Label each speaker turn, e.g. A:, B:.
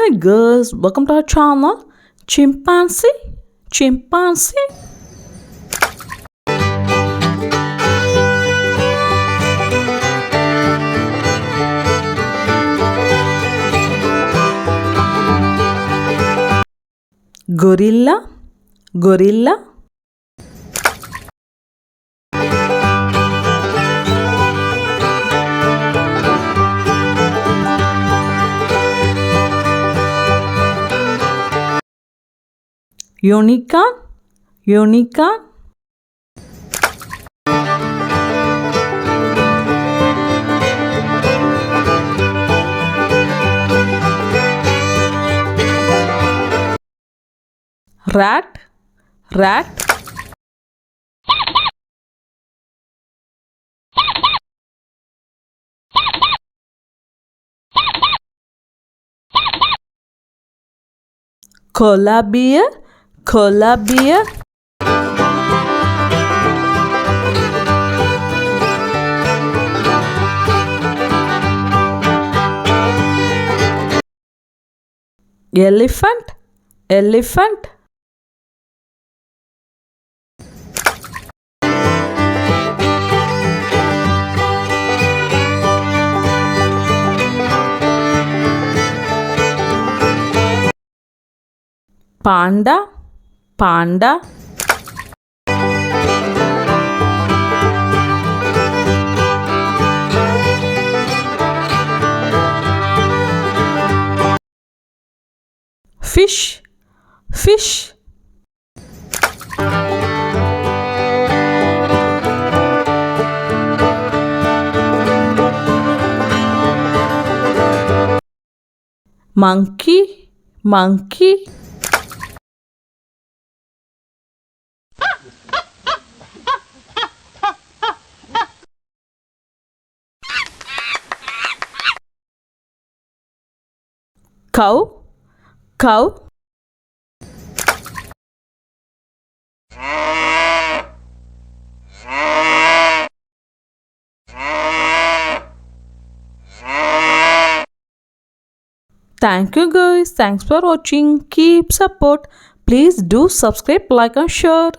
A: Hi guys, welcome to our channel Chimpanzee. Gorilla. Unicorn. Rat. Koala bear. Elephant. Panda. Fish. Monkey. Cow. Thank you guys. Thanks for watching. Keep support. Please do subscribe, like and share.